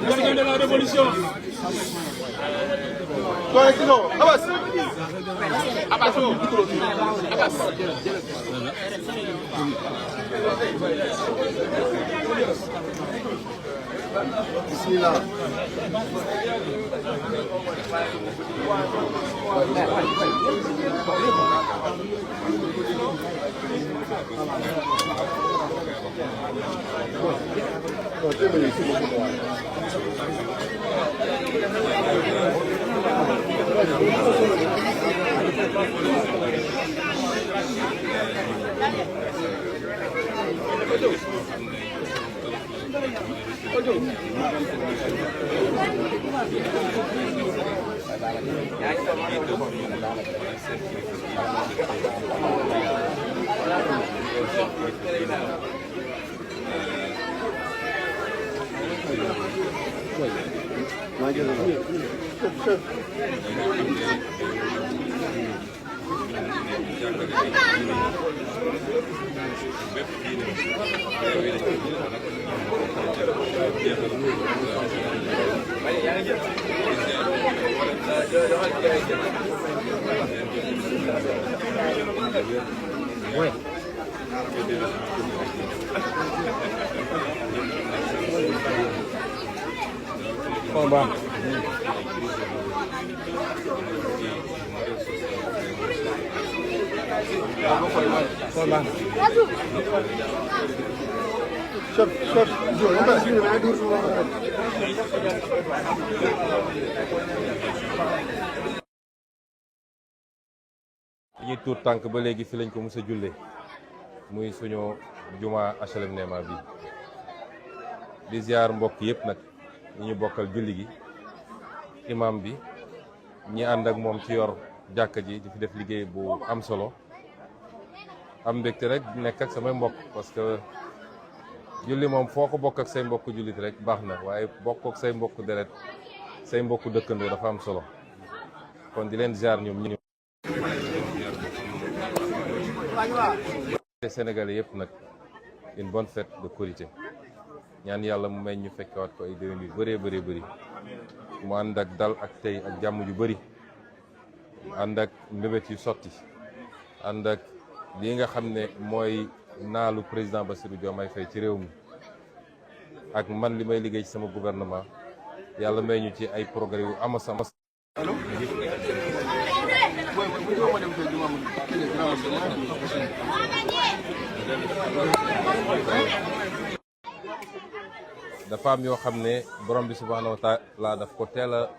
Gardien de la révolution. Abbas. Bismillah. Ouais. Combat. Combat. ñuy tuut tànk ba léegi fi lañ ko mës a jullee muy suñu juma HLM Néma bi di ziar mbokk yëpp nag ñi ñu bokkal julli gi imam bi ñi ànd ak moom ci yor jàkka ji di fi def liggéey bu am solo am mbégte rek nekk ak samay mbokk parce que julli moom foo ko bokk ak say mbokk jullit rek baax na waaye bokk ak say mbokk deret say mbokk dëkkandoo dafa am solo kon di leen ziar ñoom ñi Sénégalais yëpp nag une bonne fête de Korité ñaan yàlla mu may ñu fekkewaat ko ay déwén yu bëree bëri mu ànd ak dal ak tey ak jàmm yu bëri ànd ak mbébét yu sotti ànd ak lii nga xam ne mooy naalu président Bassirou Diomaye Faye ci réew mi ak man li may liggéey ci sama gouvernement yàlla may ñu ci ay progrès yu ama sama dafa am yoo xam ne borom bi subhanahu wa taala daf ko teel a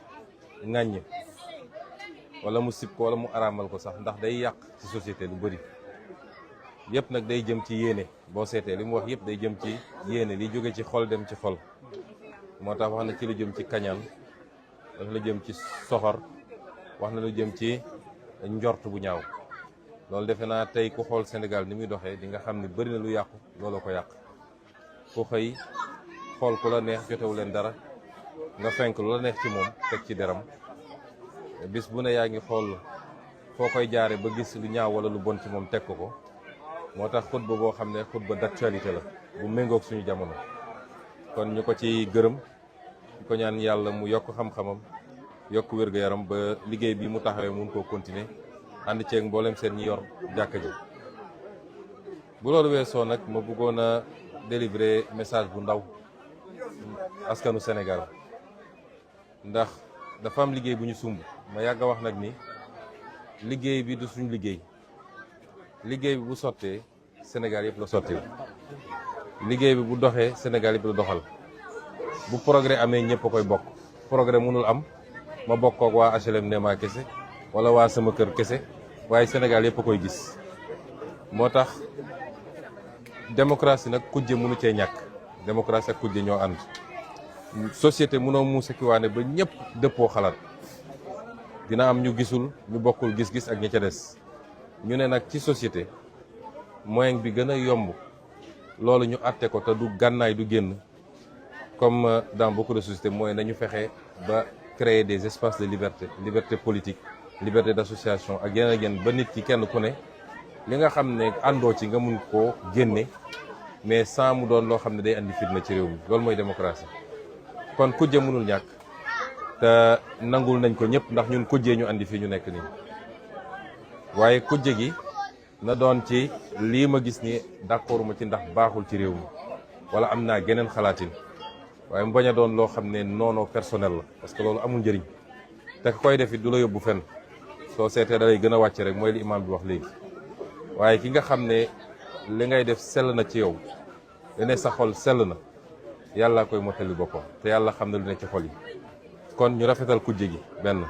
ŋàññ wala mu sib ko wala mu araamal ko sax ndax day yàq ci société lu bëri yëpp nag day jëm ci yéene boo seetee li mu wax yëpp day jëm ci yéene li jóge ci xol dem ci xol moo tax wax na ci lu jëm ci kañaan wax na lu jëm ci soxor wax na lu jëm ci njort bu ñaaw loolu defe naa tey ku xool Sénégal ni muy doxee di nga xam ne bëri na lu yàqu looloo ko yàq ku xëy xool ku la neex jotewu leen dara nga fenk lu la neex ci moom teg ci deram bis bu ne yaa ngi xool foo koy jaare ba gis lu ñaaw wala lu bon ci moom teg ko moo tax xutba boo xam ne xutba d'actualité la bu méngoog suñu jamono kon ñu ko ci gërëm ñu ko ñaan yàlla mu yokk xam-xamam yokk wér-gu-yaram ba liggéey bi mu taxawee mun koo continuer ànd ceeg mboolem seen ñi yor jàkka ji bu loolu weesoo nag ma bëggoon a délivrer message bu ndaw askanu Sénégal ndax dafa am liggéey bu ñu sumb ma yàgg a wax nag ni liggéey bi du suñ liggéey liggéey bi bu sottee Sénégal yëpp la sottee liggéey bi bu doxee Sénégal yëpp la doxal bu progrès amee ñëpp a koy bokk progrès mënul am ma bokk ak waa HLM Néma kese wala waa sama kër kese waaye Sénégal yëpp a koy gis moo tax démocratie nag kujje mënu cee ñàkk démocratie ak kujje ñoo ànd société mënoo muusa ki waane ba ñëpp dëppoo xalaat dina am ñu gisul ñu bokkul gis-gis ak ñi ca des ñu ne nag ci société moyen bi gën a yomb loolu ñu àtte ko te du gànnaay du génn comme dans beaucoup de sociétés mooy nañu fexe ba créer des espaces de liberté politique liberté d'association ak yeneen ba nit ki kenn ku ne li nga xam ne àndoo ci nga mun koo génne mais sans mu doon loo xam ne day andi fitna ci réew mi loolu mooy démocratie kon kujje mënul ñàkk te nangul nañ ko ñëpp ndax ñun kujjee ñu andi fii ñu nekk nii waaye kujje gi na doon ci lii ma gis ni d'accord ma ci ndax baaxul ci réew mi wala am naa geneen xalaatin waaye mu bañ a doon loo xam ne noonoo personnel la parce que loolu amul njëriñ te koy def it du la yóbbu fenn soo seetee da lay gën a wàcc rek mooy li imam bi wax léegi waaye ki nga xam ne li ngay def sell na ci yow li ne sa xol sell na yàlla koy mottali boppam te yàlla xam na lu ne ci xol yi kon ñu rafetal kujje gi benn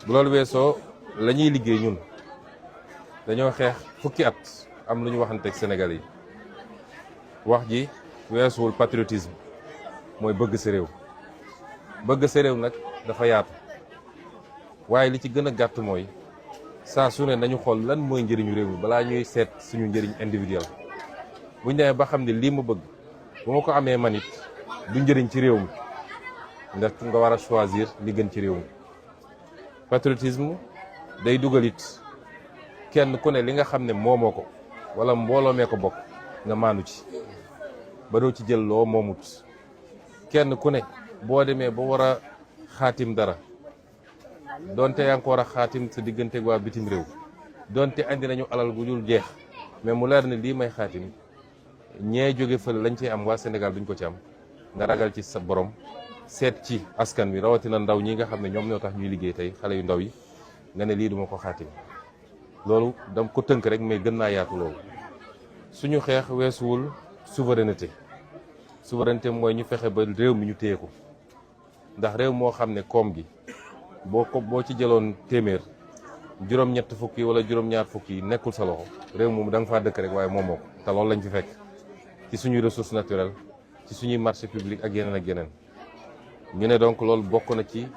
bu loolu weesoo la ñuy liggéey ñun dañoo xeex fukki at am lu ñu waxanteeg Sénégalais yi wax ji weesuwul patriotisme mooy bëgg sa réew bëgg sa réew nag dafa yaatu waaye li ci gën a gàtt mooy saa su ne nañu xool lan mooy njëriñu réew mi balaa ñuy seet suñu njëriñ individuel buñ demee ba xam ne lii ma bëgg bu ma ko amee man it du njëriñ ci réew mi ndax nga war a choisir li gën ci réew mi patriotisme day dugal it kenn ku ne li nga xam ne moomoo ko wala mbooloo mee ko bokk nga maandu ci ba doo ci jël loo moomut kenn ku ne boo demee ba war a xaatim dara donte yaa ngi ko war a xaatim sa digganteeg waa bitim réew donte andi nañu alal gu dul jeex mais mu leer ne lii may xaatim ñee jóge fële lañ ci am waa Sénégal duñ ko ci am nga ragal ci sa borom seet ci askan wi rawatina ndaw ñi nga xam ne ñoom ñoo tax ñuy liggéey tey xale yu ndaw yi nga ne lii duma ko xaatim loolu dam ko tënk rek mais gën naa yaatu loolu suñu xeex weesuwul souveraineté mooy ñu fexe ba réew mi ñu téye ko ndax réew moo xam ne koom gi boo ci jëloon téeméer juróom-ñett fukk yi wala juróom-ñaar fukk yi nekkul sa loxo réew moom da nga faa dëkk rek waaye moomoo ko te loolu lañ fi fekk ci suñuy ressources naturelles ci suñuy marché public ak yeneen ak yeneen ñu ne donc loolu bokk na ci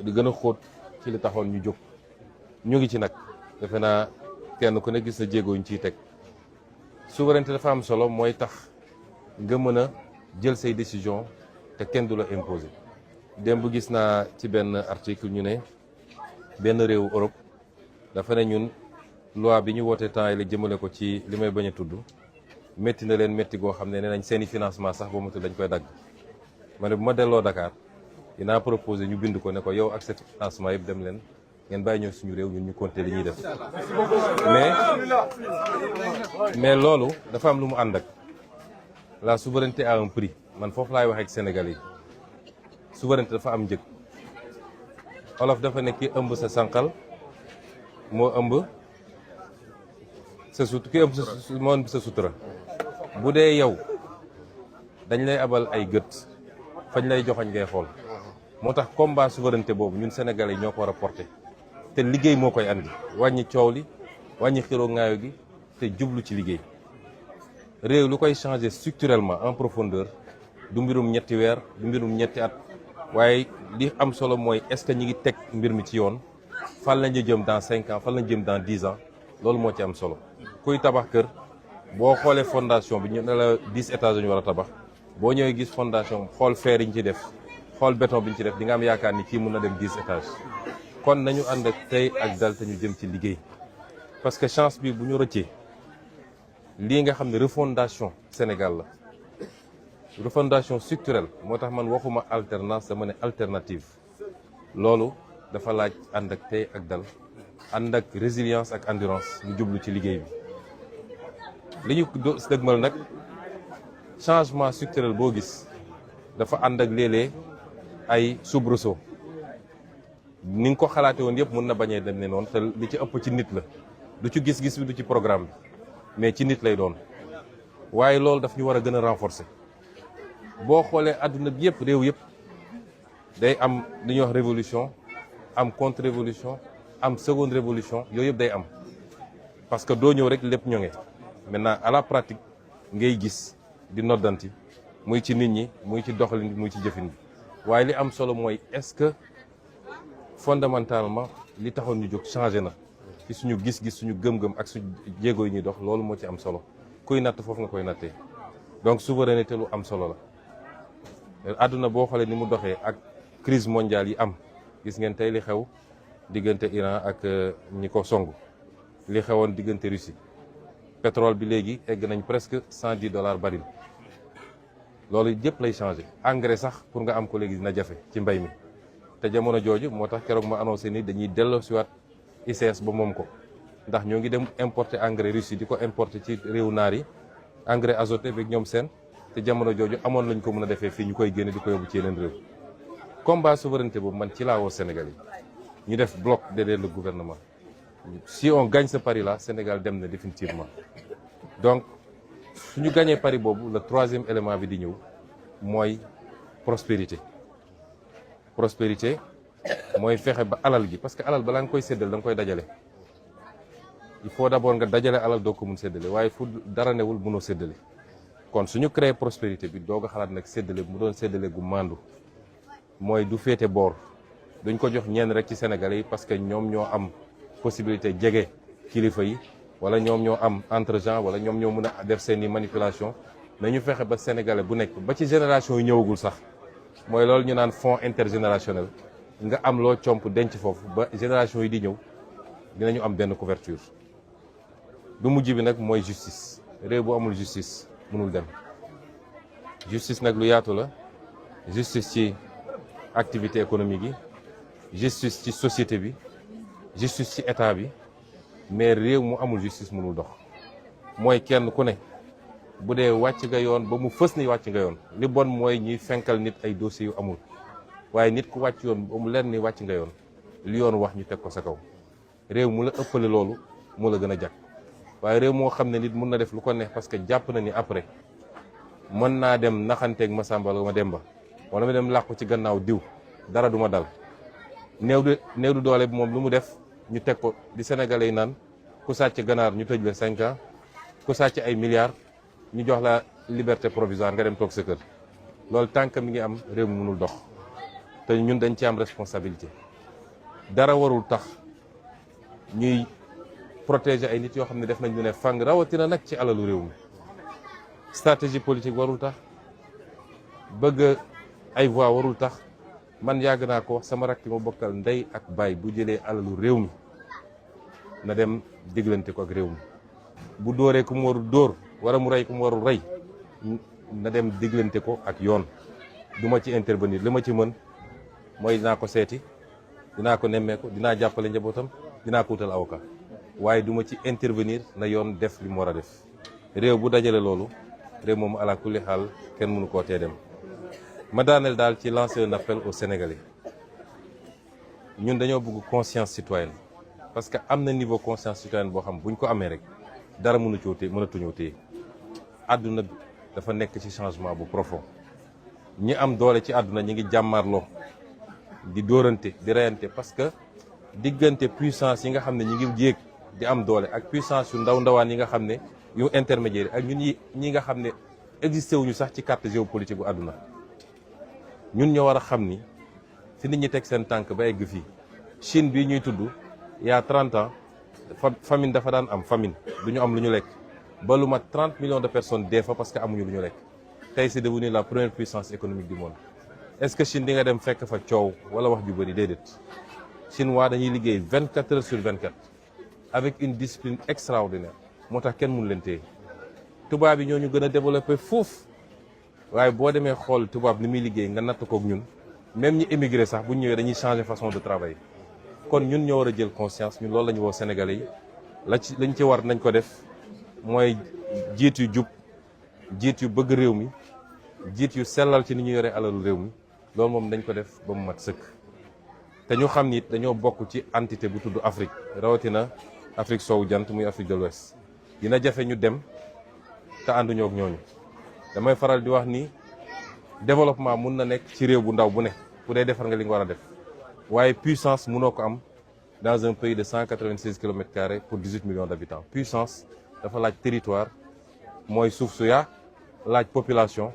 di gën a xóot ci li taxoon ñu jóg ñu ngi ci nag defe naa kenn ku ne gis na jéego ñu ciy teg souveraineté dafa am solo mooy tax nga mën a jël say décision te kenn du la imposer démb gis naa ci benn article ñu ne benn réewu Europe dafa ne ñun loi bi ñu wootee temps yi la jëmale ko ci li may bañ a tudd métti na leen métti goo xam ne nee nañ seeni financement sax ba matul dañ koy dagg ma ne bu ma delloo Dakar dinaa proposé ñu bind ko ne ko yow ak sa financement yëpp dem leen ngeen bàyyi ñëw suñu réew ñun ñu compter li ñuy def mais loolu dafa am lu mu ànd ak la souveraineté a un prix man foofu laay waxee ak Sénégalais yi souveraineté dafa am njëg olof dafa ne ki ëmb sa sànqal moo ëmb sa sutura bu dee yow dañ lay abal ay gët fañ lay joxoñ ngay xool moo tax combat souveraineté boobu ñun Sénégalais yi ñoo ko war a porter te liggéey moo koy andi wàññi coow li wàññi xiroo ngaayo gi te jublu ci liggéey réew lu koy changer structurellement en profondeur du mbirum ñetti weer du mbirum ñetti at waaye li am solo mooy est-ce que ñi ngi teg mbir mi ci yoon fan lañu jëm dans 5 ans fan lañu jëm dans 10 ans loolu moo ci am solo kuy tabax kër boo xoolee fondation bi ñu ne la 10 étages ñu war a tabax boo ñëwee gis fondation xool fer yi ñu ci def xool béton bi ñu ci def di nga am yaakaar ni kii mun na dem 10 étages kon nañu ànd ak tey ak dal te ñu jëm ci liggéey parce que chance bi bu ñu rëccee lii nga xam ne refondation Sénégal la refondation structurelle moo tax man waxuma alternance dama ne alternative loolu dafa laaj ànd ak tey ak dal ànd ak résilience ak endurance ñu jublu ci liggéey bi li ñu dëgmal nag changement structurel boo gis dafa ànd ak léeg-léeg ay soubresaut ni nga ko xalaate woon yëpp mën na bañee dem ne noonu te li ci ëpp ci nit la du ci gis-gis bi du ci programme bi mais ci nit lay doon waaye loolu daf ñu war a gën a renforcer boo xoolee àdduna bi yëpp réew yëpp day am li ñuy wax révolution am contre révolution am seconde révolution yooyu yëpp day am parce que doo ñëw rek lépp ñoŋe maintenant à la pratique ngay gis di noddanti muy ci nit ñi muy ci doxalin bi muy ci jëfin bi waaye li am solo mooy est-ce que fondamentalement li taxoon ñu jóg changé na ci suñu gis-gis suñu gëm-gëm ak suñu jéego yi ñuy dox loolu moo ci am solo kuy natt foofu nga koy nattee donc souveraineté lu am solo la àdduna boo xoolee ni mu doxee ak crise mondiale yi am gis ngeen tey li xew diggante Iran ak ñi ko songu li xewoon diggante Russie pétrole bi léegi egg nañ presque $110 baril loolu yëpp lay changé engrais sax pour nga am ko léegi dina jafe ci mbay mi te jamono jooju moo tax keroog ma annoncé ni dañuy delloosiwaat ICS ba moom ko ndax ñoo ngi dem importer engrais Russie di ko importer ci réew naar yi engrais azoté beeg ñoom seen te jamono jooju amoon lañ ko mën a defee fii ñu koy génne di ko yóbbu ci yeneen réew combat souveraineté boobu man ci laa woo Sénégal yi ñu def bloc derrière le gouvernement si on gagne ce pari là Sénégal dem na définitivement donc suñu gagné pari boobu le troisième élément bi di ñëw mooy prospérité mooy fexe ba alal gi parce que alal balaa nga koy séddale da nga koy dajale il faut d'abord nga dajale alal doo ko mun séddale waaye fu dara newul mënoo séddale kon suñu créer prospérité bi doog a xalaat nag séddale mu doon séddale gu mandu mooy du féete boor duñ ko jox ñenn rek ci Sénégalais yi parce que ñoom ñoo am possibilité jege kilifa yi wala ñoom ñoo am entre gens wala ñoom ñoo mën a def seeni manipulation nañu fexe ba Sénégalais bu nekk ba ci génération yi ñëwagul sax mooy loolu ñu naan fonds intergénérationnel nga am loo comp denc foofu ba génération yi di ñëw dinañu am benn couverture du mujj bi nag mooy justice réew bu amul justice mënul dem justice nag lu yaatu la justice ci activité économique yi justice ci société bi justice ci état bi mais réew mu amul justice mënul dox mooy kenn ku ne bu dee wàcc nga yoon ba mu fës ni wàcc nga yoon li bon mooy ñuy fenkal nit ay dossiers yu amul waaye nit ku wàcc yoon ba mu leen ni wàcc nga yoon li yoon wax ñu teg ko sa kaw réew mu la ëppale loolu moo la gën a jag waaye réew moo xam ne nit mun na def lu ko neex parce que jàpp na ni après mën naa dem naxanteeg Masamba wala ma Demba wala ma dem làqu ci gannaaw diw dara du ma dal néew du doole bi moom lu mu def ñu teg ko di Sénégalais yi naan ku sàcc ganaar ñu tëj la 5 ans ku sàcc ay milliards ñu jox la liberté provisoire nga dem toog sa kër loolu tànk mi ngi am réew mi mënul dox te ñun dañ ci am responsabilité dara warul tax ñuy protéger ay nit yoo xam ne def nañ lu ne fang rawatina nag ci alalu réew mi stratégie politique warul tax bëgg ay voix warul tax man yàgg naa ko wax sama rakk ma bokkal ndey ak baay bu jëlee alalu réew mi na dem diglante ko ak réew mi bu dóoree ku mu warul dóor wala mu rey ku mu warul rey na dem diglante ko ak yoon du ma ci intervenir li ma ci mën mooy dinaa ko seeti dinaa ko nemmeeku dinaa jàppale njabootam dinaa ko wutal avocat waaye du ma ci intervenir na yoon def li mu war a def réew bu dajale loolu réew moom ala kulli xaal kenn mënu koo tee dem ma daaneel daal ci lancer un appel aux Sénégalais ñun dañoo bëgg conscience citoyenne parce que am na niveau conscience citoyenne boo xam buñ ko amee rek dara mënatuñoo téye àdduna bi dafa nekk ci changement bu profond ñi am doole ci àdduna ñi ngi jàmmarloo di dóorante di reyante parce que diggante puissance yi nga xam ne ñi ngi jéeg di am doole ak puissance yu ndawaan yi nga xam ne yu intermédiaire ak ñun ñi nga xam ne existé wuñu sax ci carte géopolitique bu àdduna ñun ñoo war a xam ni fi nit ñi teg seen tànk ba egg fii Chine bii ñuy tudd il y a 30 ans famine dafa daan am famine du ñu am lu ñu lekk ba lu mat 30 millions de personnes dee fa parce que amuñu lu ñu lekk tey c'est devenu la première puissance économique du monde est-ce que Chine di nga dem fekk fa coow wala wax ju bëri déedéet Chinois dañuy liggéey 24 heures sur 24 avec une discipline extraordinaire moo tax kenn mënu leen téye tubaab yi ñoo ñu gën a développé foofu waaye boo demee xool tubaab ni muy liggéey nga natt kook ñun même ñi émigré sax bu ñu ñëwee dañuy changer façon de travail kon ñun ñoo war a jël conscience ñun loolu la ñu woo Sénégalais yi lañ ci war nañ ko def mooy jiit yu jub jiit yu bëgg réew mi jiit yu sellal ci ni ñu yore alalu réew mi loolu moom dañ ko def ba mu mat sëkk te ñu xam ni dañoo bokk ci entité bu tudd Afrique rawatina Afrique sowu jant muy Afrique de l'Ouest dina jafe ñu dem te ànduñoo ak ñooñu damay faral di wax ni développement mun na nekk ci réew bu ndaw bu ne bu dee defar nga li nga war a def waaye puissance mënoo ko am dans un pays de 196 kilomètres carrés pour 18 millions d'habitants puissance dafa laaj territoire mooy suuf su yaa laaj population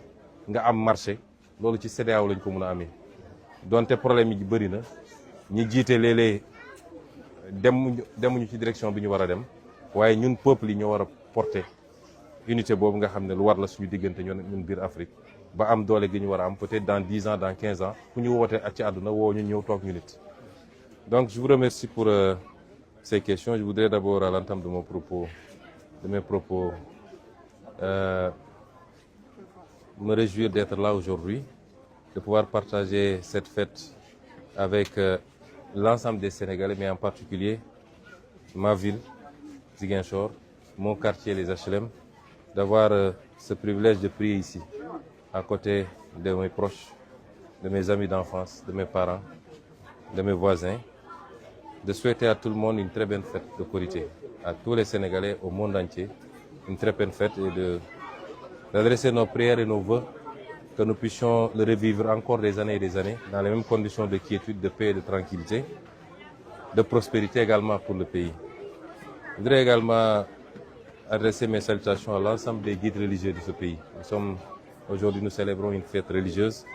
nga am marché loolu ci CEDEAO lañ ko mën a amee donte problème yi bëri na ñi jiite léeg-léeg demuñu ci direction bi ñu war a dem waaye ñun peuple yi ñoo war a porter unité boobu nga xam ne lu war la suñu diggante ñun biir Afrique ba am doole gi ñu war a am peut-être dans 10 ans dans 15 ans fu ñu wootee ak ci àdduna woo ñu ñëw toog ñu nit. Donc je vous remercie pour ces questions. Je voudrais d'abord à l'entame de mes propos me réjouir d'être là aujourd'hui, de pouvoir partager cette fête avec l'ensemble des Sénégalais, mais en particulier ma ville, Ziguinchor, mon quartier, les HLM, d'avoir ce privilège de prier ici, à côté de mes proches, de mes amis d'enfance, de mes parents, de mes voisins, de souhaiter à tout le monde une très bonne fête de Korité, à tous les Sénégalais au monde entier, une très bonne fête et d'adresser nos prières et nos vœux, que nous puissions le revivre encore des années et des années, dans les mêmes conditions de quiétude, de paix et de tranquillité, de prospérité également pour le pays. Je voudrais également adresser mes salutations à l'ensemble des guides religieux de ce pays. Aujourd'hui, nous célébrons une fête religieuse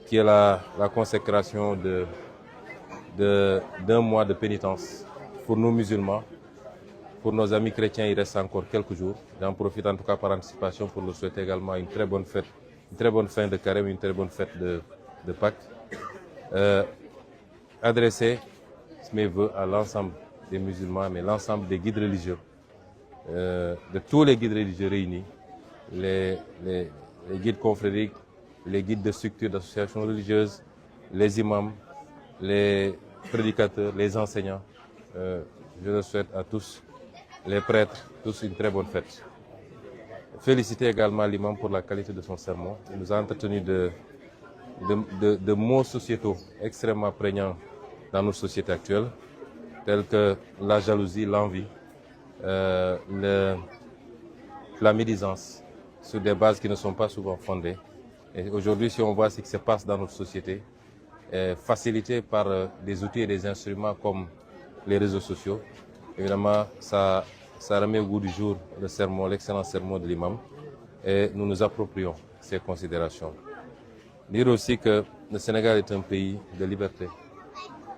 qui est la consécration d'un mois de pénitence pour nous musulmans. Pour nos amis chrétiens, il reste encore quelques jours. J'en profite en tout cas par anticipation pour leur souhaiter également une très bonne fête, une très bonne fin de carême, une très bonne fête de Pâques. Adresser mes vœux à l'ensemble des musulmans, mais l'ensemble des guides religieux, de tous les guides religieux réunis, les guides confrériques, les guides de structures d'associations religieuses, les imams, les prédicateurs, les enseignants. Je leur souhaite à tous, les prêtres, tous une très bonne fête. Féliciter également l'imam pour la qualité de son sermon. Il nous a entretenu de mots sociétaux extrêmement prégnants dans notre société actuelle, tels que la jalousie, l'envie, la médisance, sur des bases qui ne sont pas souvent fondées. Et aujourd'hui, si on voit ce qui se passe dans notre société, facilité par des outils et des instruments comme les réseaux sociaux, évidemment, ça remet au goût du jour le sermon, l'excellent sermon de l'imam, et nous nous approprions ces considérations. Dire aussi que le Sénégal est un pays de liberté.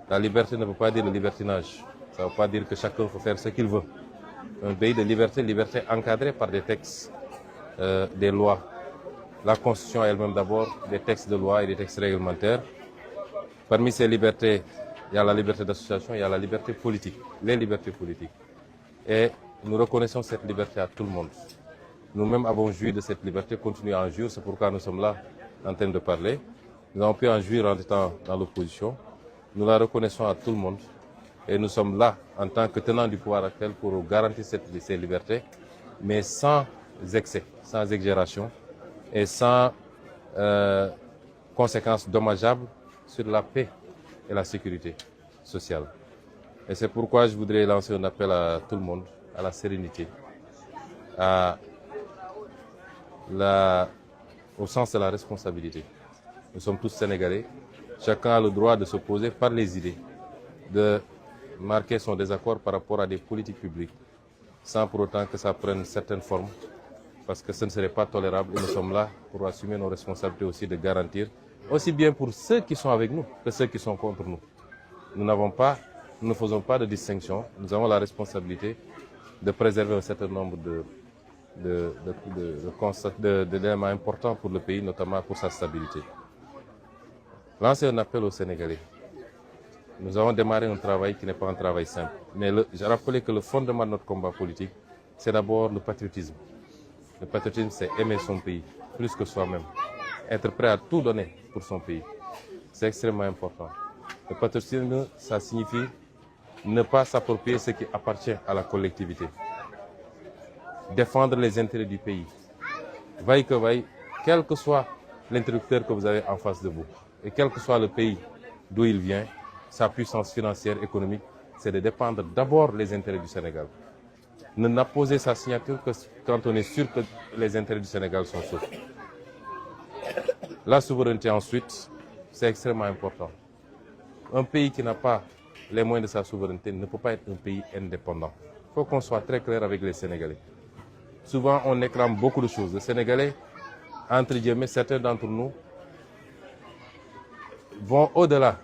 La liberté ne veut pas dire le libertinage. Ça ne veut pas dire que chacun peut faire ce qu'il veut. Un pays de liberté, liberté encadrée par des textes, des lois. La Constitution elle-même d'abord, des textes de loi et des textes réglementaires. Parmi ces libertés, il y a la liberté d'association, il y a la liberté politique, les libertés politiques. Et nous reconnaissons cette liberté à tout le monde. Nous-mêmes avons joui de cette liberté, continuons à en jouir, c'est pourquoi nous sommes là en train de parler. Nous avons pu en jouir en étant dans l'opposition. Nous la reconnaissons à tout le monde. Et nous sommes là en tant que tenants du pouvoir actuel pour garantir ces libertés, mais sans excès, sans exagération et sans conséquences dommageables sur la paix et la sécurité sociale. Et c'est pourquoi je voudrais lancer un appel à tout le monde, à la sérénité, au sens de la responsabilité. Nous sommes tous Sénégalais. Chacun a le droit de s'opposer par les idées, de marquer son désaccord par rapport à des politiques publiques, sans pour autant que ça prenne certaines formes, parce que ce ne serait pas tolérable. Et nous sommes là pour assumer nos responsabilités aussi de garantir, aussi bien pour ceux qui sont avec nous que ceux qui sont contre nous. Nous ne faisons pas de distinction. Nous avons la responsabilité de préserver un certain nombre d'éléments importants pour le pays, notamment pour sa stabilité. Lancer un appel aux Sénégalais. Nous avons démarré un travail qui n'est pas un travail simple. Mais j'ai rappelé que le fondement de notre combat politique, c'est d'abord le patriotisme. Le patriotisme, c'est aimer son pays, plus que soi-même. Être prêt à tout donner pour son pays. C'est extrêmement important. Le patriotisme, ça signifie ne pas s'approprier ce qui appartient à la collectivité. Défendre les intérêts du pays. Vaille que vaille, quel que soit l'interlocuteur que vous avez en face de vous, et quel que soit le pays d'où il vient, sa puissance financière, économique, c'est de dépendre d'abord des intérêts du Sénégal. Ne n'apposer sa signature que quand on est sûr que les intérêts du Sénégal sont saufs. La souveraineté ensuite, c'est extrêmement important. Un pays qui n'a pas les moyens de sa souveraineté ne peut pas être un pays indépendant. Il faut qu'on soit très clair avec les Sénégalais. Souvent, on réclame beaucoup de choses. Les Sénégalais, entre guillemets, certains d'entre nous, vont au-delà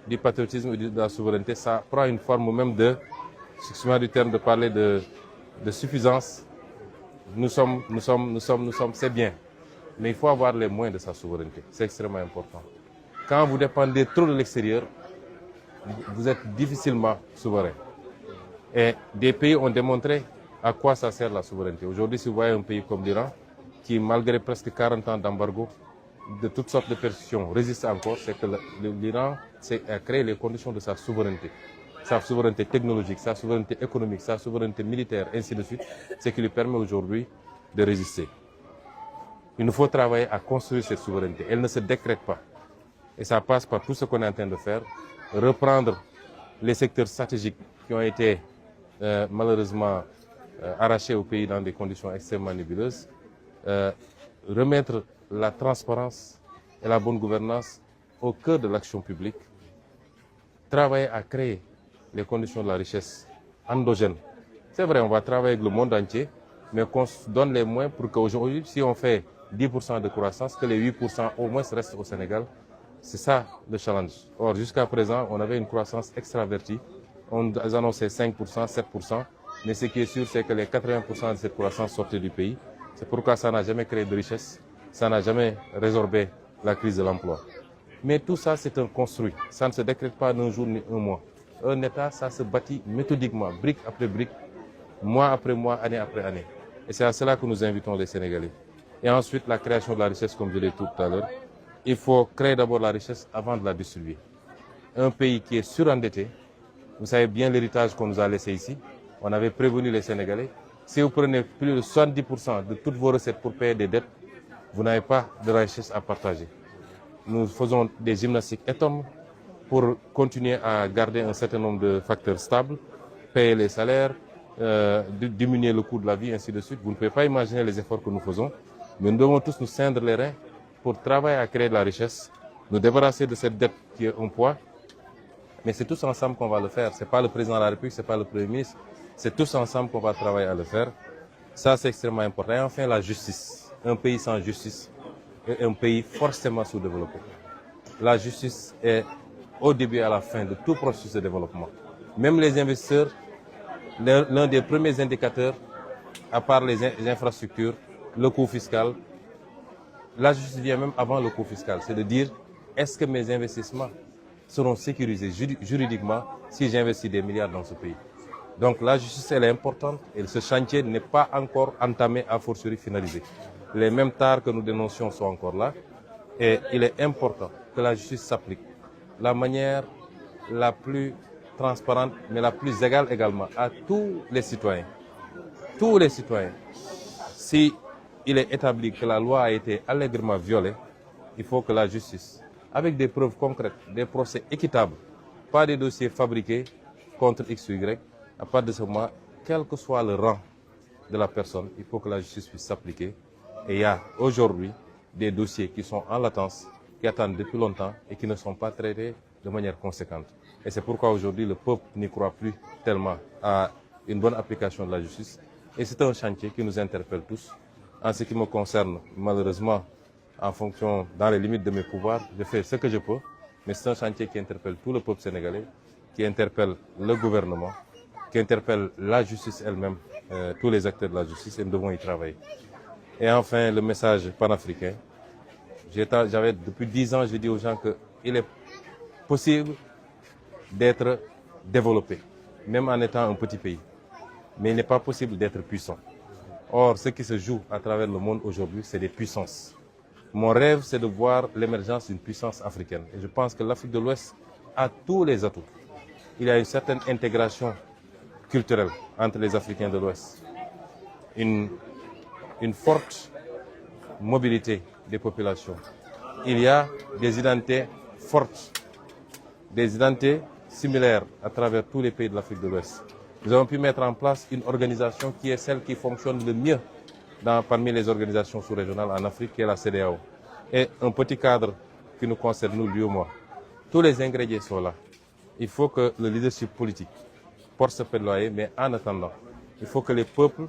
du patriotisme et de la souveraineté. Ça prend une forme même de, excusez-moi du terme, de parler de suffisance. Nous sommes, c'est bien. mais il faut avoir les moyens de sa souveraineté. C'est extrêmement important. Quand vous dépendez trop de l'extérieur, vous êtes difficilement souverain. Et des pays ont démontré à quoi ça sert la souveraineté. Aujourd'hui, si vous voyez un pays comme l'Iran, qui malgré presque 40 ans d'embargo, de toutes sortes de persécutions, résiste encore, c'est que l'Iran a créé les conditions de sa souveraineté technologique, sa souveraineté économique, sa souveraineté militaire, ainsi de suite, ce qui lui permet aujourd'hui de résister. Il nous faut travailler à construire cette souveraineté. Elle ne se décrète pas. Et ça passe par tout ce qu'on est en train de faire, reprendre les secteurs stratégiques qui ont été malheureusement arrachés au pays dans des conditions extrêmement nébuleuses, remettre la transparence et la bonne gouvernance au cœur de l'action publique, travailler à créer les conditions de la richesse endogène. C'est vrai, on va travailler avec le monde entier, mais qu'on se donne les moyens pour qu'aujourd'hui, si on fait 10% de croissance, que les 8% au moins restent au Sénégal. C'est ça le challenge. Or, jusqu'à présent, on avait une croissance extravertie. On annonçait 5%, 7%, mais ce qui est sûr, c'est que les 80% de cette croissance sortaient du pays. C'est pourquoi ça n'a jamais créé de richesse, ça n'a jamais résorbé la crise de l'emploi. Mais tout ça, c'est un construit. Ça ne se décrète pas d'un jour ni un mois. Un État, ça se bâtit méthodiquement, brique après brique, mois après mois, année après année. Et c'est à cela que nous invitons les Sénégalais. Et ensuite, la création de la richesse, comme je l'ai dit tout à l'heure. Il faut créer d'abord la richesse avant de la distribuer. Un pays qui est surendetté, vous savez bien l'héritage qu'on nous a laissé ici. On avait prévenu les Sénégalais. Si vous prenez plus de 70% de toutes vos recettes pour payer des dettes, vous n'avez pas de richesse à partager. Nous faisons des gymnastiques énormes pour continuer à garder un certain nombre de facteurs stables, payer les salaires, diminuer le coût de la vie, ainsi de suite. Vous ne pouvez pas imaginer les efforts que nous faisons, mais nous devons tous nous ceindre les reins pour travailler à créer de la richesse, nous débarrasser de cette dette qui est un poids. Mais c'est tous ensemble qu'on va le faire. Ce n'est pas le président de la République, ce n'est pas le Premier ministre. C'est tous ensemble qu'on va travailler à le faire. Ça, c'est extrêmement important. Et enfin, la justice. Un pays sans justice est un pays forcément sous-développé. La justice est au début et à la fin de tout processus de développement. Même les investisseurs, l'un des premiers indicateurs, à part les infrastructures, le coût fiscal, la justice vient même avant le coût fiscal. C'est de dire, est-ce que mes investissements seront sécurisés juridiquement si j'investis des milliards dans ce pays? Donc la justice, elle est importante et ce chantier n'est pas encore entamé, a fortiori finalisé. Les mêmes tares que nous dénoncions sont encore là et il est important que la justice s'applique de la manière la plus transparente mais la plus égale également à tous les citoyens. Tous les citoyens. Si il est établi que la loi a été allègrement violée, il faut que la justice, avec des preuves concrètes, des procès équitables, pas des dossiers fabriqués contre X ou Y, à partir de ce moment, quel que soit le rang de la personne, il faut que la justice puisse s'appliquer. Et il y a aujourd'hui des dossiers qui sont en latence, qui attendent depuis longtemps et qui ne sont pas traités de manière conséquente. Et c'est pourquoi aujourd'hui le peuple n'y croit plus tellement à une bonne application de la justice. Et c'est un chantier qui nous interpelle tous. En ce qui me concerne, malheureusement, en fonction, dans les limites de mes pouvoirs, je fais ce que je peux, mais c'est un chantier qui interpelle tout le peuple sénégalais, qui interpelle le gouvernement, qui interpelle la justice elle-même, tous les acteurs de la justice, et nous devons y travailler. Et enfin, le message panafricain. Depuis 10 ans, je dis aux gens qu'il est possible d'être développé, même en étant un petit pays. Mais il n'est pas possible d'être puissant. Or, ce qui se joue à travers le monde aujourd'hui, c'est des puissances. Mon rêve, c'est de voir l'émergence d'une puissance africaine. Et je pense que l'Afrique de l'Ouest a tous les atouts. Il y a une certaine intégration culturelle entre les Africains de l'Ouest. Une forte mobilité des populations. Il y a des identités fortes, des identités similaires à travers tous les pays de l'Afrique de l'Ouest. Nous avons pu mettre en place une organisation qui est celle qui fonctionne le mieux parmi les organisations sous-régionales en Afrique, qui est la CEDEAO. Et un petit cadre qui nous concerne, nous, lui et moi. Tous les ingrédients sont là. Il faut que le leadership politique porte ce plaidoyer, mais en attendant, il faut que les peuples,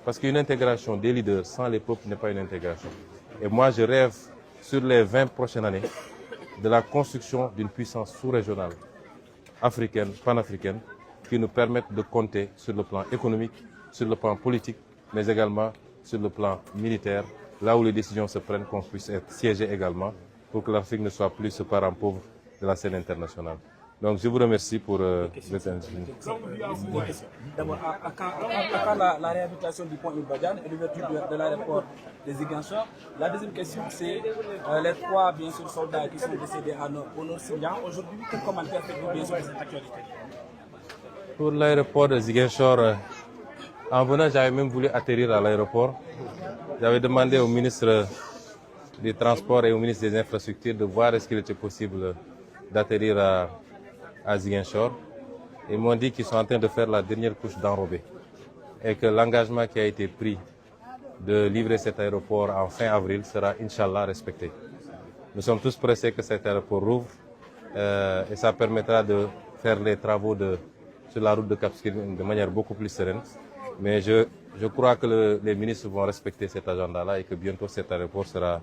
parce qu'une intégration des leaders sans les peuples n'est pas une intégration. Et moi, je rêve, sur les 20 prochaines années, de la construction d'une puissance sous-régionale, africaine, panafricaine, qui nous permettent de compter sur le plan économique, sur le plan politique, mais également sur le plan militaire là où les décisions se prennent, qu'on puisse être siégé également pour que l'Afrique ne soit plus ce parent pauvre de la scène internationale. Donc je vous remercie pour cette invitation. D'abord, à quand la réhabilitation du pont Imbadiane et l'ouverture de l'aéroport des Ziguinchor? La deuxième question, c'est les 3 bien sûr, soldats qui sont décédés au Nord-Syrien. Aujourd'hui, quel commentaire faites-vous bien sûr de cette actualité? Pour l'aéroport de Ziguinchor, en venant, j'avais même voulu atterrir à l'aéroport. J'avais demandé au ministre des Transports et au ministre des Infrastructures de voir est-ce qu'il était possible d'atterrir à Ziguinchor. Ils m'ont dit qu'ils sont en train de faire la dernière couche d'enrobé et que l'engagement qui a été pris de livrer cet aéroport en fin avril sera, Inch'Allah, respecté. Nous sommes tous pressés que cet aéroport rouvre et ça permettra de faire les travaux sur la route de Cap Skirring de manière beaucoup plus sereine. Mais je crois que les ministres vont respecter cet agenda-là et que bientôt cet aéroport sera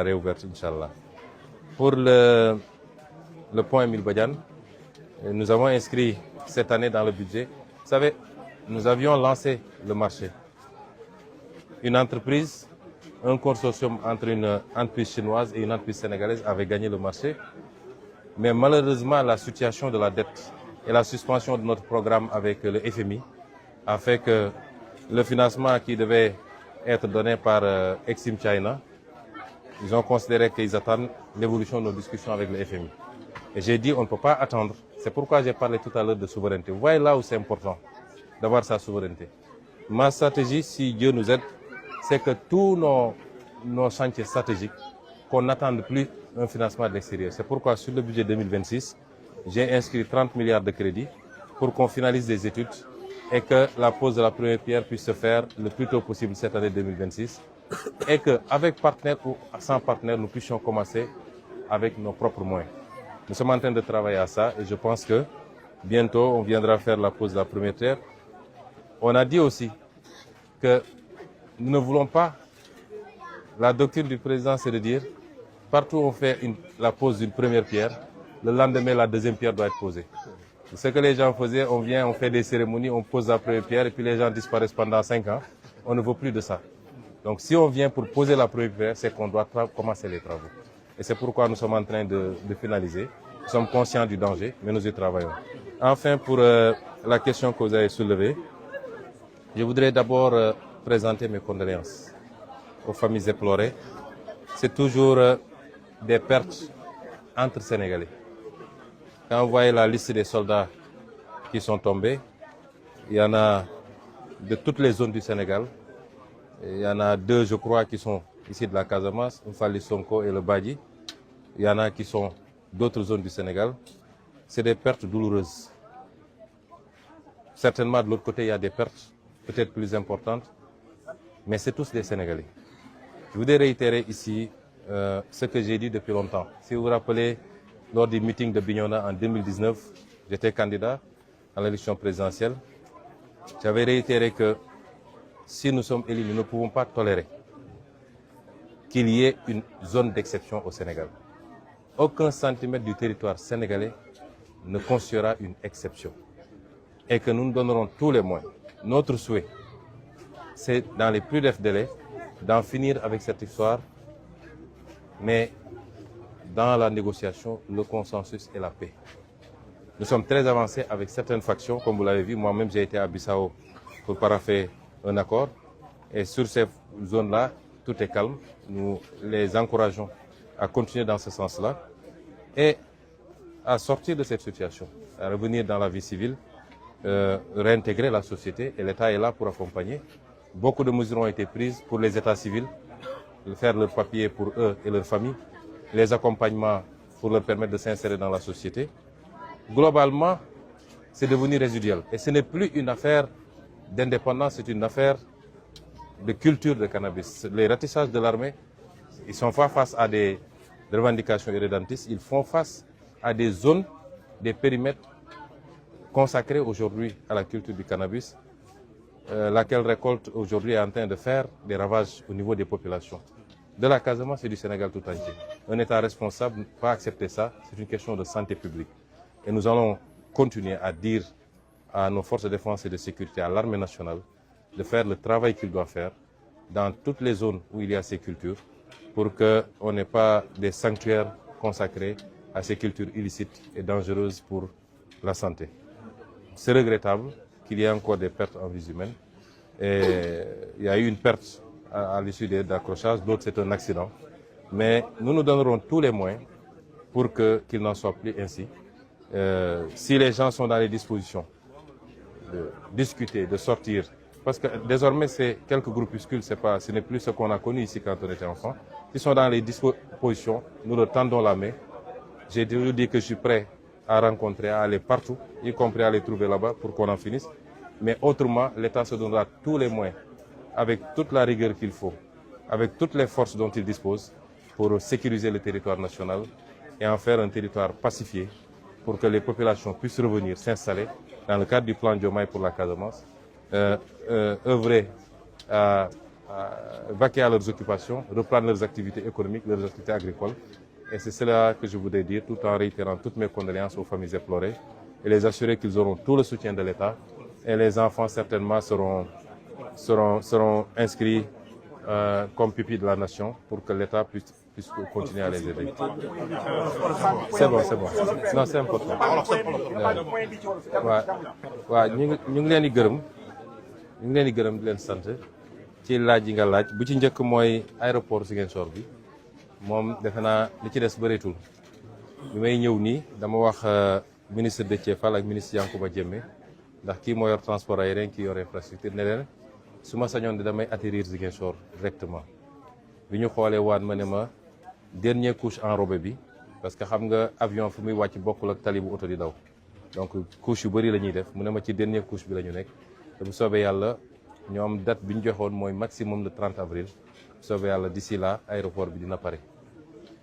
réouvert, Inch'Allah. Pour le pont Émile Badiane, nous avons inscrit cette année dans le budget. Vous savez, nous avions lancé le marché. Une entreprise, un consortium entre une entreprise chinoise et une entreprise sénégalaise avait gagné le marché. Mais malheureusement, la situation de la dette et la suspension de notre programme avec le FMI a fait que le financement qui devait être donné par Exim China, ils ont considéré qu'ils attendent l'évolution de nos discussions avec le FMI. Et j'ai dit on ne peut pas attendre. C'est pourquoi j'ai parlé tout à l'heure de souveraineté. Vous voyez là où c'est important d'avoir sa souveraineté. Ma stratégie, si Dieu nous aide, c'est que tous nos chantiers stratégiques, qu'on n'attende plus un financement de l'extérieur. C'est pourquoi sur le budget 2026, j'ai inscrit 30 milliards de crédits pour qu'on finalise des études et que la pose de la première pierre puisse se faire le plus tôt possible cette année 2026 et qu'avec partenaires ou sans partenaires, nous puissions commencer avec nos propres moyens. Nous sommes en train de travailler à ça et je pense que bientôt on viendra faire la pose de la première pierre. On a dit aussi que nous ne voulons pas, la doctrine du président c'est de dire partout où on fait la pose d'une première pierre, le lendemain la deuxième pierre doit être posée. Ce que les gens faisaient, on vient, on fait des cérémonies, on pose la première pierre et puis les gens disparaissent pendant 5 ans. On ne veut plus de ça. Donc si on vient pour poser la première pierre, c'est qu'on doit commencer les travaux. Et c'est pourquoi nous sommes en train de finaliser. Nous sommes conscients du danger, mais nous y travaillons. Enfin, pour la question que vous avez soulevée, je voudrais d'abord présenter mes condoléances aux familles éplorées. C'est toujours des pertes entre Sénégalais. Quand vous voyez la liste des soldats qui sont tombés, il y en a de toutes les zones du Sénégal. Il y en a 2, je crois, qui sont ici de la Casamance, Mfali Sonko et le Badji. Il y en a qui sont d'autres zones du Sénégal. C'est des pertes douloureuses. Certainement, de l'autre côté, il y a des pertes peut-être plus importantes, mais c'est tous des Sénégalais. Je voudrais réitérer ici ce que j'ai dit depuis longtemps. Si vous vous rappelez, lors du meeting de Bignona en 2019, j'étais candidat à l'élection présidentielle. J'avais réitéré que si nous sommes élus, nous ne pouvons pas tolérer qu'il y ait une zone d'exception au Sénégal. Aucun centimètre du territoire sénégalais ne constituera une exception. Et que nous nous donnerons tous les moyens. Notre souhait, c'est dans les plus brefs délais d'en finir avec cette histoire, mais dans la négociation, le consensus et la paix. Nous sommes très avancés avec certaines factions, comme vous l'avez vu. Moi-même, j'ai été à Bissau pour parapher un accord. Et sur ces zones-là, tout est calme. Nous les encourageons à continuer dans ce sens-là et à sortir de cette situation, à revenir dans la vie civile, réintégrer la société. Et l'État est là pour accompagner. Beaucoup de mesures ont été prises pour les États civils, faire leur papier pour eux et leurs familles, les accompagnements pour leur permettre de s'insérer dans la société. Globalement, c'est devenu résiduel. Et ce n'est plus une affaire d'indépendance, c'est une affaire de culture de cannabis. Les ratissages de l'armée, ils ne sont pas face à des revendications irrédentistes, ils font face à des zones, des périmètres consacrés aujourd'hui à la culture du cannabis, laquelle récolte aujourd'hui est en train de faire des ravages au niveau des populations. De la Casamance et du Sénégal tout entier. Un État responsable ne peut pas accepter ça, c'est une question de santé publique. Et nous allons continuer à dire à nos forces de défense et de sécurité, à l'armée nationale, de faire le travail qu'ils doivent faire, dans toutes les zones où il y a ces cultures pour qu'on n'ait pas des sanctuaires consacrés à ces cultures illicites et dangereuses pour la santé. C'est regrettable qu'il y ait encore des pertes en vies humaines. Et il y a eu une perte à l'issue d'accrochages, d'autres c'est un accident. Mais nous nous donnerons tous les moyens pour qu'il n'en soit plus ainsi. Si les gens sont dans les dispositions de discuter, de sortir, parce que désormais c'est quelques groupuscules, ce n'est plus ce qu'on a connu ici quand on était enfant. S'ils sont dans les dispositions, nous leur tendons la main. J'ai toujours dit que je suis prêt à rencontrer, à aller partout, y compris à les trouver là-bas pour qu'on en finisse. Mais autrement, l'État se donnera tous les moyens, avec toute la rigueur qu'il faut, avec toutes les forces dont il dispose, pour sécuriser le territoire national et en faire un territoire pacifié pour que les populations puissent revenir s'installer dans le cadre du plan Diomaye pour la Casamance, œuvrer à vaquer à leurs occupations, reprendre leurs activités économiques, leurs activités agricoles. Et c'est cela que je voudrais dire, tout en réitérant toutes mes condoléances aux familles éplorées et les assurer qu'ils auront tout le soutien de l'État. Et les enfants certainement seront inscrits comme pupilles de la nation pour que l'État puisse continuer à les aider. C'est bon. Non, c'est important. waaw ñu ngi leen di gërëm di leen sant ci laaj yi nga laaj bu ci njëkk mooy aéroport Ziguinchor bi moom defe naa li ci des bëreetul bi may ñëw nii dama wax ministre Déthié Fall ak ministre Yankhoba Diémé ndax kii moo yor transport aérien kii yor infrastructure ne leen su ma sañoon di damay atterrir Ziguinchor directement bi ñu xoolee waat ma ne ma dernière couche enrobée bi parce que xam nga avion fu muy wàcc bokkul ak tali bu oto di daw donc couche yu bëri la ñuy def mu ne ma ci dernière couche bi la ñu nekk te bu soobee yàlla ñoom date bi ñu joxoon mooy maximum le 30 avril bu soobee yàlla d'ici là aéroport bi dina pare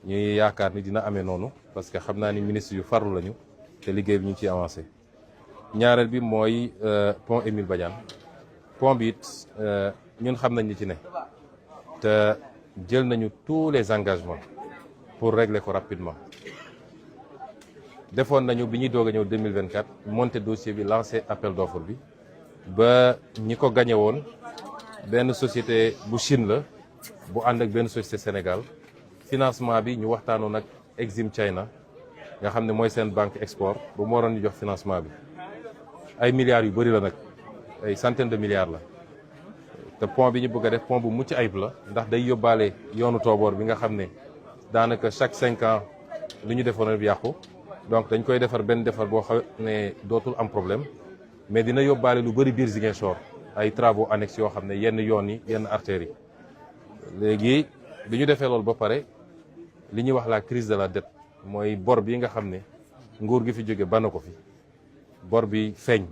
ñuy yaakaar ni dina amee noonu parce que xam naa ni ministre yu farlu lañu te liggéey bi ñu ciy avancé ñaareel bi mooy pont Émile Badiane pont bi it ñun xam nañ li ci ne te jël nañu tous les engagements pour régler ko rapidement defoon nañu bi ñuy doog a ñëw 2024 monter dossier bi lancer appel d'offre bi ba ñi ko gagné woon benn société bu Chine la bu ànd ak benn société Sénégal financement bi ñu waxtaanoon ak Exim China nga xam ne mooy seen banque export ba mu waroon ñu jox financement bi ay milliards yu bëri la nag ay centaines de milliards la te pont bi ñu bëgg a def pont bu mucc ayib la ndax day yóbbaale yoonu tooboor bi nga xam ne daanaka chaque 5 ans li ñu defoon bi yàqu donc dañ koy defar benn defar boo xam ne dootul am problème mais dina yóbbaale lu bëri biir Ziguinchor ay travaux annexes yoo xam ne yenn yoon yi yenn artères yi léegi bi ñu defee loolu ba pare li ñuy wax la crise de la dette mooy bor bi nga xam ne nguur gi fi jóge bana ko fi bor bi feeñ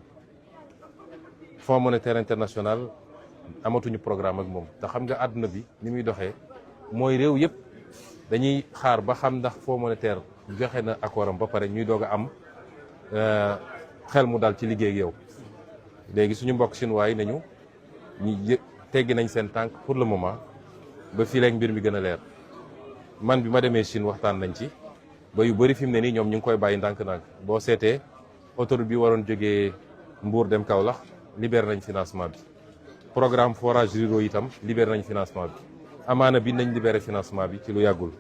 Fonds monétaire international amatuñu programme ak moom te xam nga àdduna bi ni muy doxee mooy réew yëpp dañuy xaar ba xam ndax Fonds monétaire joxe na accord am ba pare ñuy doog a am xel mu dal ci liggéey ak yow léegi suñu mbokk chinois yi nañu ñu teggi nañ seen tànk pour le moment ba fii léegi mbir mi gën a leer man bi ma demee Chine waxtaan nañ ci ba yu bëri fi mu ne nii ñoom ñu ngi koy bàyyi ndànk-ndànk boo seetee autoroute bi waroon jógee Mbour dem Kaolack libéré nañ financement bi programme forage ruraux itam libéré nañ financement bi amaana bi nañ libéré financement bi ci lu yàggul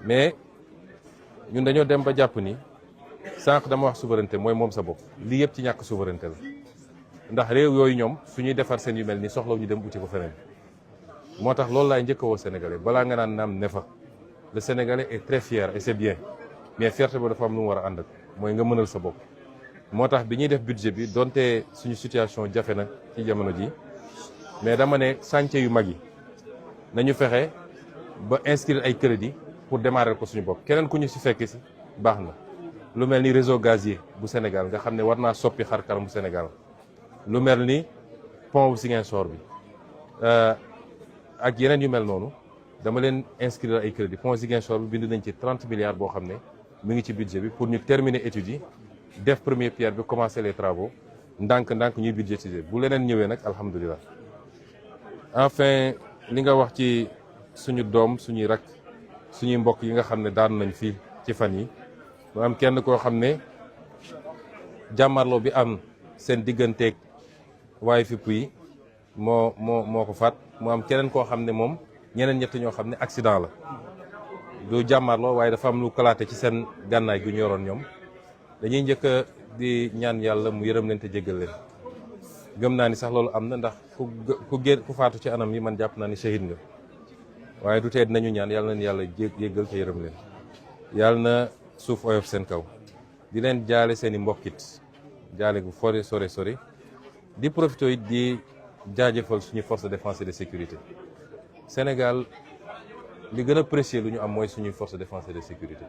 mais ñun dañoo dem ba jàpp ni sànq dama wax souveraineté mooy moom sa bopp lii yëpp ci ñàkk souveraineté la ndax réew yooyu ñoom suñuy defar seen yu mel ni soxlaw ñu dem uti ko feneen moo tax loolu laay njëkk a woo sénégalais balaa nga naan naam ne fa le sénégalais est très fier et c'est bien mais fierté ba dafa am lu mu war a ànd ak mooy nga mënal sa bopp moo tax bi ñuy def budget bi donte suñu situation jafe na ci jamono ji mais dama ne chantier yu mag yi nañu fexe ba inscrire ay crédit pour démarrer ko suñu bopp keneen ku ñu si fekk si baax na lu mel ni réseau gazier bu Sénégal nga xam ne war naa soppi xar kanam bu Sénégal lu mel ni pont bu Ziguinchor bi ak yeneen yu mel noonu dama leen inscrire ay crédit pont Ziguinchor bi bind nañ ci 30 milliards boo xam ne mu ngi ci budget bi pour ñu terminer études yi def première pierre bi commencer les travaux ndànk-ndànk ñuy budgétiser bu leneen ñëwee nag alhamdulilah. enfin li nga wax ci suñu doom suñuy rak suñuy mbokk yi nga xam ne daanu nañ fii ci fan yi mu am kenn koo xam ne jàmmarloo bi am seen digganteeg waaye fipp yi moo ko faat mu am keneen koo xam ne moom ñeneen ñett ñoo xam ne accident la du jàmmarloo waaye dafa am lu kalaate ci seen gànnaay gu ñu yoroon ñoom dañuy njëkk di ñaan yàlla mu yërëm leen te jéggal leen gëm naa ni sax loolu am na ndax ku faatu ci anam yi man jàpp naa ni shahid nga waaye du tee dinañu ñaan yàlla na yàlla jéggal te yërëm leen yàlla na suuf oyof seen kaw di leen jaale seen i mbokkit jaale gu fore sore di profité it di jaajëfal suñu force de défense et de sécurité Sénégal li gën a précieux lu ñu am mooy suñuy force de défense et de sécurité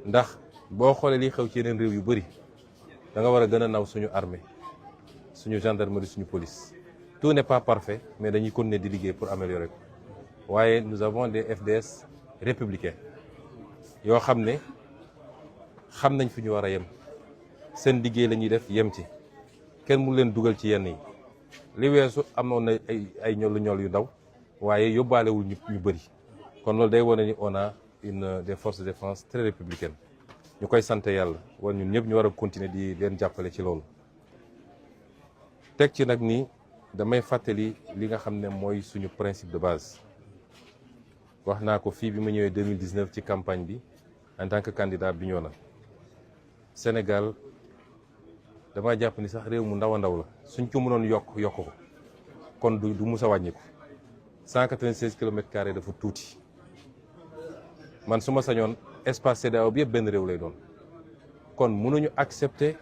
ndax boo xoolee li xew ci yeneen réew yu bëri da nga war a gën a naw suñu armée suñu gendarmerie suñu police tout n'est pas parfait mais dañuy continuer di liggéey pour améliorer ko waaye nous avons des FDS républicains yoo xam ne xam nañ fi ñu war a yem seen liggéey la ñuy def yem ci kenn mu leen dugal ci yenn yi li weesu amoon na ay ñol yu ndaw waaye yóbbaalewul ñu bëri kon loolu day wane ni on a des forces de défense très républicaines ñu koy sant yàlla wan ñun ñëpp ñu war a continuer di leen jàppale ci loolu teg ci nag ni damay fàttali li nga xam ne mooy suñu principe de base wax naa ko fii bi ma ñëwee 2019 ci campagne bi en tant que candidat Bignona Sénégal dama jàpp ni sax réew mu ndaw a ndaw la suñ ko mënoon yokk ko kon du mus a wàññiku 196 kilomètres carrés dafa tuuti man su ma sañoon espace CEDEAO bi yëpp benn réew lay doon kon mënuñu accepter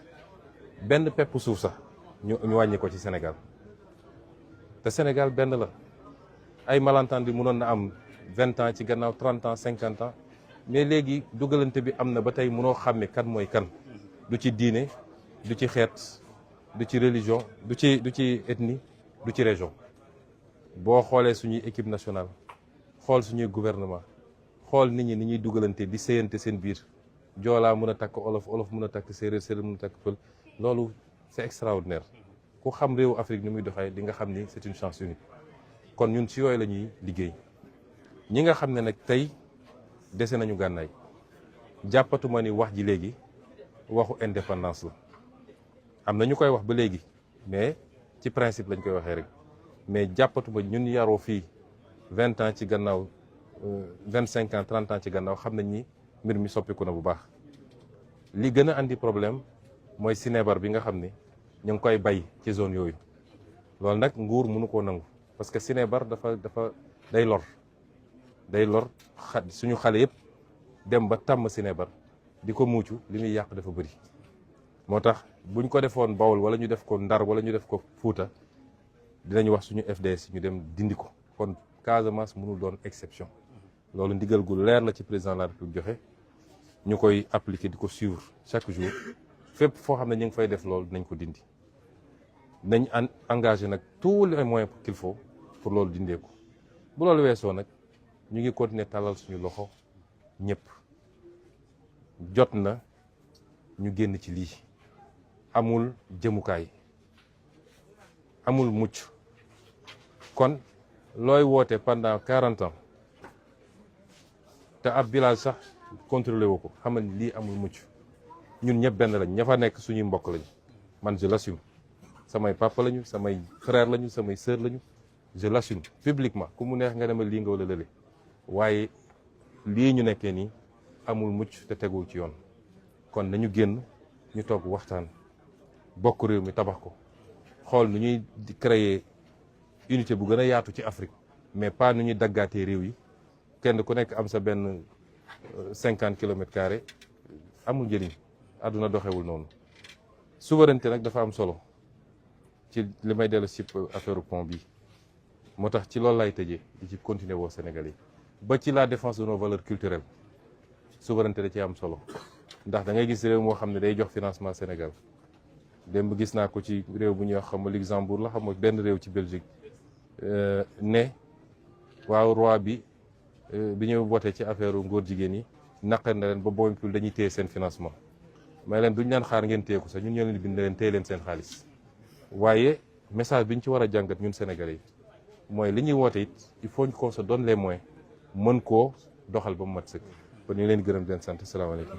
benn pepp suuf sax ñu wàññi ko ci Sénégal te Sénégal benn la ay malentendu mënoon na am 20 ans ci gannaaw 30 ans 50 ans mais léegi dugalante bi am na ba tey mënoo xàmme kan mooy kan du ci diine du ci xeet du ci religion du ci ethnie du ci région boo xoolee suñuy équipe nationale xool suñuy gouvernement xool nit ñi ni ñuy dugalante di séyante seen biir joolaa mën a takk olof mën a takk séeréer mën a takk pël loolu c'est extraordinaire ku xam réewu Afrique ni muy doxee di nga xam ni c'est une chance unique kon ñun ci yooyu la ñuy liggéey ñi nga xam ne nag tey dese nañu gànnaay jàppatuma ni wax ji léegi waxu indépendance la am na ñu koy wax ba léegi mais ci principe lañ koy waxee rek mais jàppatuma ñun yaroo fii 20 ans ci gannaaw 25 ans 30 ans ci gannaaw xam nañ ni mbir mi soppiku na bu baax li gën a andi problème mooy sinébar bi nga xam ni ñu ngi koy bay ci zone yooyu loolu nag nguur mënu koo nangu parce que sinébar dafa day lor suñu xale yëpp dem ba tàmm sinébar di ko muucu li muy yàq dafa bëri moo tax buñ ko defoon Bawol wala ñu def ko Ndar wala ñu def ko Fuuta dinañu wax suñu FDS ñu dem dindi ko kon Casamance mënul doon exception loolu ndigal gu leer la ci président de la République joxe ñu koy appliquer di ko suivre chaque jour fépp foo xam ne ñu ngi fay def loolu dinañ ko dindi nañ engagé nag tous les moyens qu'il faut pour loolu dindee ko bu loolu weesoo nag ñu ngi continuer tàllal suñu loxo ñëpp jot na ñu génn ci lii amul jëmukaay amul mucc kon looy woote pendant 40 ans te ab village sax contrôlé woo ko xamal ni lii amul mucc ñun ñëpp benn lañ ña fa nekk suñuy mbokk lañ man je l'assume samay papa lañu samay frère lañu samay sœur lañu je l'assume publiquement ku mu neex nga dema lii nga wala lële waaye lii ñu nekkee nii amul mucc te tegul ci yoon kon nañu génn ñu toog waxtaan bokk réew mi tabax ko xool nu ñuy créer unité bu gën a yaatu ci Afrique mais pas nu ñuy daggaatee réew yi kenn ku nekk am sa benn 50 kilomètres carrés amul njëriñ àdduna doxewul noonu souveraineté nag dafa am solo ci li may dellu si affaire pont bi moo tax ci loolu lay tëjee di ci continuer woo Sénégal yi ba ci la défense de nos valeurs culturelles souveraineté da ci am solo ndax da ngay gis réew moo xam ne day jox financement Sénégal démb gis naa ko ci réew bu ñuy wax xam nga Luxembourg la xam nga benn réew ci Belgique ne waaw roi bi ñu voté ci affaire ngóor jigéen yi naqar na leen ba boympul dañuy téye seen financement may leen duñ leen xaar ngeen téye ko sax ñun ñoo leen bind leen téye leen seen xaalis waaye message bi ñu ci war a jàngat ñun Sénégalais yi mooy li ñuy woote it il faut qu'on se donne les moyens mën koo doxal ba mu mat sëkk kon ñu leen gërëm di leen sant salaamaaleykum